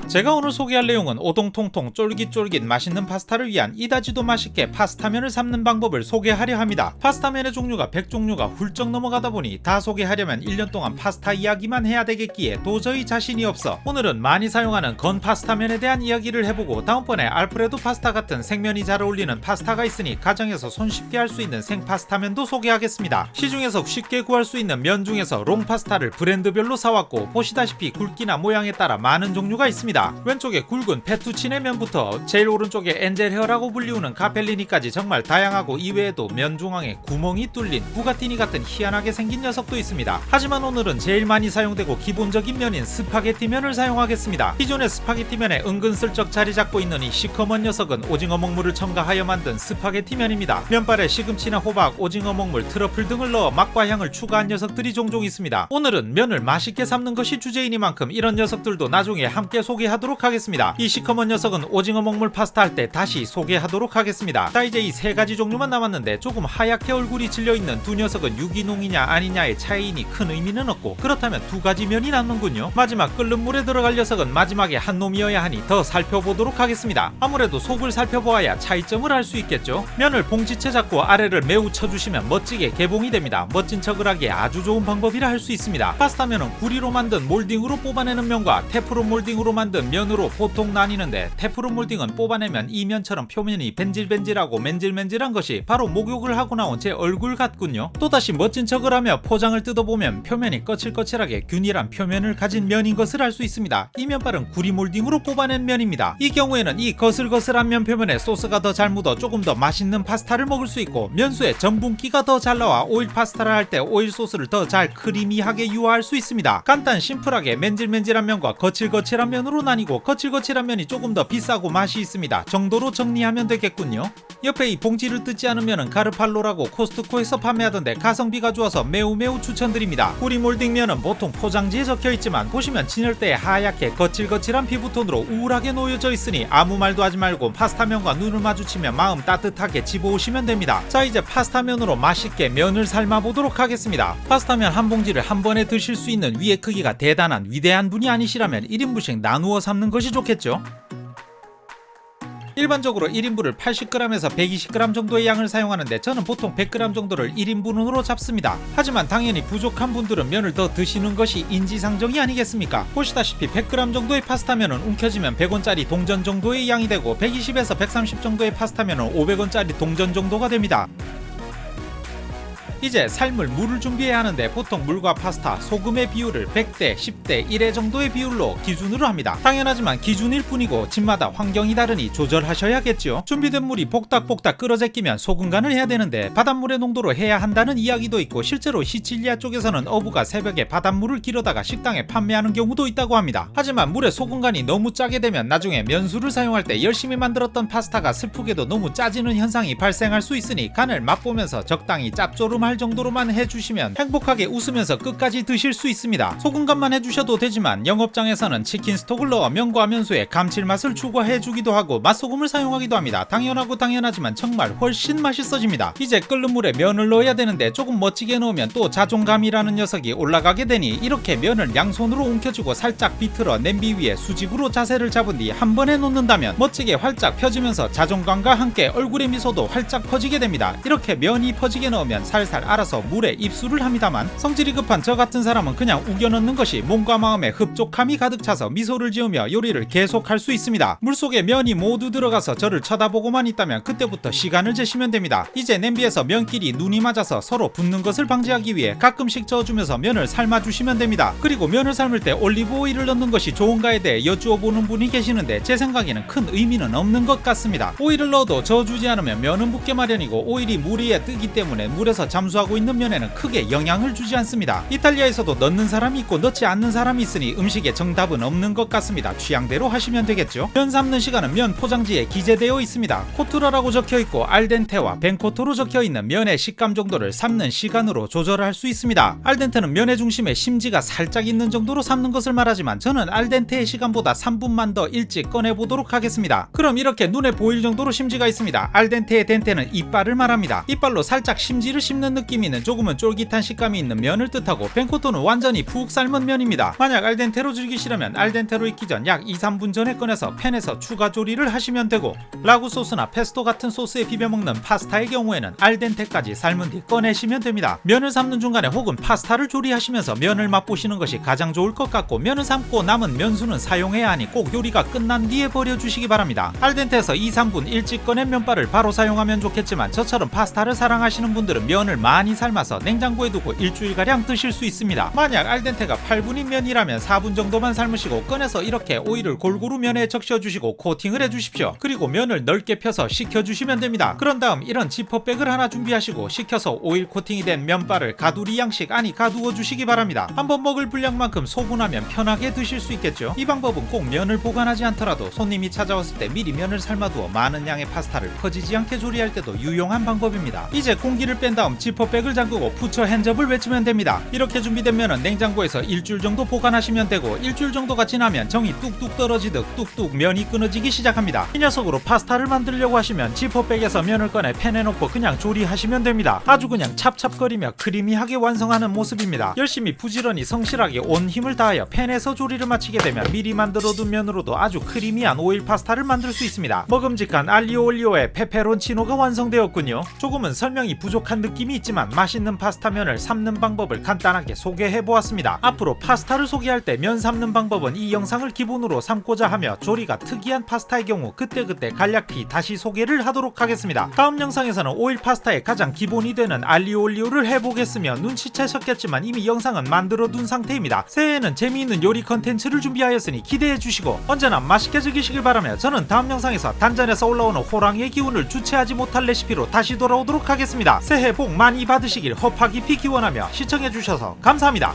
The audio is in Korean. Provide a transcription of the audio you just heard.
제가 오늘 소개할 내용은 오동통통 쫄깃쫄깃 맛있는 파스타를 위한 이다지도 맛있게 파스타면을 삶는 방법을 소개하려 합니다. 파스타면의 종류가 100종류가 훌쩍 넘어가다 보니 다 소개하려면 1년 동안 파스타 이야기만 해야 되겠기에 도저히 자신이 없어 오늘은 많이 사용하는 건 파스타면에 대한 이야기를 해보고 다음번에 알프레도 파스타 같은 생면이 잘 어울리는 파스타가 있으니 가정에서 손쉽게 할 수 있는 생파스타면도 소개하겠습니다. 시중에서 쉽게 구할 수 있는 면 중에서 롱파스타를 브랜드별로 사왔고 보시다시피 굵기나 모양에 따라 많은 종류가 있습니다. 왼쪽에 굵은 페투치네 면부터 제일 오른쪽에 엔젤헤어라고 불리우는 가펠리니까지 정말 다양하고 이외에도 면 중앙에 구멍이 뚫린 부가티니 같은 희한하게 생긴 녀석도 있습니다. 하지만 오늘은 제일 많이 사용되고 기본적인 면인 스파게티면을 사용하겠습니다. 기존의 스파게티면에 은근슬쩍 자리 잡고 있는 이 시커먼 녀석은 오징어 먹물을 첨가하여 만든 스파게티면입니다. 면발에 시금치나 호박, 오징어 먹물, 트러플 등을 넣어 맛과 향을 추가한 녀석들이 종종 있습니다. 오늘은 면을 맛있게 삶는 것이 주제이니만큼 이런 녀석들도 나중에 함께 소개하도록 하겠습니다. 이 시커먼 녀석은 오징어 먹물 파스타 할 때 다시 소개하도록 하겠습니다. 자, 이제 이 세 가지 종류만 남았는데 조금 하얗게 얼굴이 질려있는 두 녀석은 유기농이냐 아니냐의 차이니 큰 의미는 없고 그렇다면 두 가지 면이 남는군요. 마지막 끓는 물에 들어갈 녀석은 마지막에 한 놈이어야 하니 더 살펴보도록 하겠습니다. 아무래도 속을 살펴보아야 차이점을 알 수 있겠죠. 면을 봉지채 잡고 아래를 매우 쳐주시면 멋지게 개봉이 됩니다. 멋진 척을 하기에 아주 좋은 방법이라 할 수 있습니다. 파스타면은 구리로 만든 몰딩으로 뽑아내는 면과 테프론 몰딩으로 만든 면으로 보통 나뉘는데 테프론 몰딩은 뽑아내면 이 면처럼 표면이 벤질벤질하고 맨질맨질한 것이 바로 목욕을 하고 나온 제 얼굴 같군요. 또다시 멋진 척을 하며 포장을 뜯어보면 표면이 거칠거칠하게 균일한 표면을 가진 면인 것을 알 수 있습니다. 이 면발은 구리 몰딩으로 뽑아낸 면입니다. 이 경우에는 이 거슬거슬한 면 표면에 소스가 더 잘 묻어 조금 더 맛있는 파스타를 먹을 수 있고 면수에 전분기가 더 잘 나와 오일 파스타를 할 때 오일 소스를 더 잘 크리미하게 유화할 수 있습니다. 간단 심플하게 맨질맨질한 면과 거칠거칠한 면으로 나뉘고 거칠거칠한 면이 조금 더 비싸고 맛이 있습니다. 정도로 정리하면 되겠군요. 옆에 이 봉지를 뜯지 않은 면은 가르팔로라고 코스트코에서 판매하던데 가성비가 좋아서 매우 추천드립니다. 구리 몰딩 면은 보통 포장지에 적혀있지만 보시면 진열대에 하얗게 거칠거칠한 피부톤으로 우울하게 놓여져 있으니 아무 말도 하지 말고 파스타면과 눈을 마주치면 마음 따뜻하게 집어오시면 됩니다. 자, 이제 파스타면으로 맛있게 면을 삶아보도록 하겠습니다. 파스타면 한 봉지를 한 번에 드실 수 있는 위의 크기가 대단한 위대한 분이 아니시라면 1인분씩 나누어 삶는 것이 좋겠죠. 일반적으로 1인분을 80g에서 120g 정도의 양을 사용하는데 저는 보통 100g 정도를 1인분으로 잡습니다. 하지만 당연히 부족한 분들은 면을 더 드시는 것이 인지상정이 아니겠습니까? 보시다시피 100g 정도의 파스타면은 움켜쥐면 100원짜리 동전 정도의 양이 되고 120에서 130 정도의 파스타면은 500원짜리 동전 정도가 됩니다. 이제 삶을 물을 준비해야 하는데 보통 물과 파스타, 소금의 비율을 100대 10대 1의 정도의 비율로 기준으로 합니다. 당연하지만 기준일 뿐이고 집마다 환경이 다르니 조절하셔야겠죠. 준비된 물이 복닥복닥 끓어제끼면 소금 간을 해야 되는데 바닷물의 농도로 해야 한다는 이야기도 있고 실제로 시칠리아 쪽에서는 어부가 새벽에 바닷물을 길어다가 식당에 판매하는 경우도 있다고 합니다. 하지만 물에 소금 간이 너무 짜게 되면 나중에 면수를 사용할 때 열심히 만들었던 파스타가 슬프게도 너무 짜지는 현상이 발생할 수 있으니 간을 맛보면서 적당히 짭조름한 정도로만 해주시면 행복하게 웃으면서 끝까지 드실 수 있습니다. 소금간만 해주셔도 되지만 영업장에서는 치킨 스톡을 넣어 면과 면수에 감칠맛을 추가해주기도 하고 맛소금을 사용하기도 합니다. 당연하고 당연하지만 정말 훨씬 맛있어집니다. 이제 끓는 물에 면을 넣어야 되는데 조금 멋지게 넣으면 또 자존감이라는 녀석이 올라가게 되니 이렇게 면을 양손으로 움켜쥐고 살짝 비틀어 냄비 위에 수직으로 자세를 잡은 뒤 한 번에 놓는다면 멋지게 활짝 펴지면서 자존감과 함께 얼굴의 미소도 활짝 퍼지게 됩니다. 이렇게 면이 퍼지게 넣으면 살살 알아서 물에 입수를 합니다만 성질이 급한 저 같은 사람은 그냥 우겨 넣는 것이 몸과 마음에 흡족함이 가득 차서 미소를 지으며 요리를 계속할 수 있습니다. 물속에 면이 모두 들어가서 저를 쳐다보고만 있다면 그때부터 시간을 재시면 됩니다. 이제 냄비에서 면끼리 눈이 맞아서 서로 붙는 것을 방지하기 위해 가끔씩 저어주면서 면을 삶아주시면 됩니다. 그리고 면을 삶을 때 올리브 오일을 넣는 것이 좋은가에 대해 여쭈어보는 분이 계시는데 제 생각에는 큰 의미는 없는 것 같습니다. 오일을 넣어도 저어주지 않으면 면은 붙게 마련이고 오일이 물 위에 뜨기 때문에 물에서 잠수하고 있는 면에는 크게 영향을 주지 않습니다. 이탈리아에서도 넣는 사람이 있고 넣지 않는 사람이 있으니 음식에 정답은 없는 것 같습니다. 취향대로 하시면 되겠죠. 면 삶는 시간은 면 포장지에 기재되어 있습니다. 코투라라고 적혀있고 알덴테와 벤코토로 적혀있는 면의 식감 정도를 삶는 시간으로 조절할 수 있습니다. 알덴테는 면의 중심에 심지가 살짝 있는 정도로 삶는 것을 말하지만 저는 알덴테의 시간보다 3분만 더 일찍 꺼내보도록 하겠습니다. 그럼 이렇게 눈에 보일 정도로 심지가 있습니다. 알덴테의 덴테는 이빨을 말합니다. 이빨로 살짝 심지를 씹는 느낌이 있는 조금은 쫄깃한 식감이 있는 면을 뜻하고 벤코토는 완전히 푹 삶은 면입니다. 만약 알덴테로 즐기시려면 알덴테로 익기 전 약 2-3분 전에 꺼내서 팬에서 추가 조리를 하시면 되고, 라구 소스나 페스토 같은 소스에 비벼 먹는 파스타의 경우에는 알덴테까지 삶은 뒤 꺼내시면 됩니다. 면을 삶는 중간에 혹은 파스타를 조리하시면서 면을 맛보시는 것이 가장 좋을 것 같고, 면을 삶고 남은 면수는 사용해야 하니 꼭 요리가 끝난 뒤에 버려주시기 바랍니다. 알덴테에서 2-3분 일찍 꺼낸 면발을 바로 사용하면 좋겠지만, 저처럼 파스타를 사랑하시는 분들은 면을 많이 삶아서 냉장고에 두고 일주일가량 드실 수 있습니다. 만약 알덴테가 8분인 면이라면 4분 정도만 삶으시고 꺼내서 이렇게 오일을 골고루 면에 적셔주시고 코팅을 해주십시오. 그리고 면을 넓게 펴서 식혀주시면 됩니다. 그런 다음 이런 지퍼백을 하나 준비하시고 식혀서 오일 코팅이 된 면발을 가두리 양씩 안이 가두어 주시기 바랍니다. 한번 먹을 분량만큼 소분하면 편하게 드실 수 있겠죠. 이 방법은 꼭 면을 보관하지 않더라도 손님이 찾아왔을 때 미리 면을 삶아두어 많은 양의 파스타를 퍼지지 않게 조리할 때도 유용한 방법입니다. 이제 공기를 뺀 다음 지퍼백을 잠그고 푸처 핸즈업을 외치면 됩니다. 이렇게 준비된 면은 냉장고에서 일주일 정도 보관하시면 되고, 일주일 정도가 지나면 정이 뚝뚝 떨어지듯 뚝뚝 면이 끊어지기 시작합니다. 이 녀석으로 파스타를 만들려고 하시면 지퍼백에서 면을 꺼내 팬에 넣고 그냥 조리하시면 됩니다. 아주 그냥 찹찹거리며 크리미하게 완성하는 모습입니다. 열심히 부지런히 성실하게 온 힘을 다하여 팬에서 조리를 마치게 되면 미리 만들어둔 면으로도 아주 크리미한 오일 파스타를 만들 수 있습니다. 먹음직한 알리오 올리오의 페페론치노가 완성되었군요. 조금은 설명이 부족한 느낌이 있지만 맛있는 파스타면을 삶는 방법을 간단하게 소개해보았습니다. 앞으로 파스타를 소개할 때 면 삶는 방법은 이 영상을 기본으로 삼고자 하며, 조리가 특이한 파스타의 경우 그때그때 간략히 다시 소개를 하도록 하겠습니다. 다음 영상에서는 오일 파스타의 가장 기본이 되는 알리오 올리오를 해보겠으며, 눈치채셨겠지만 이미 영상은 만들어둔 상태입니다. 새해에는 재미있는 요리 컨텐츠를 준비하였으니 기대해주시고 언제나 맛있게 즐기시길 바라며, 저는 다음 영상에서 단전에서 올라오는 호랑이의 기운을 주체하지 못할 레시피로 다시 돌아오도록 하겠습니다. 새해 복 많이 받으시길 허파 깊이 기원하며 시청해주셔서 감사합니다.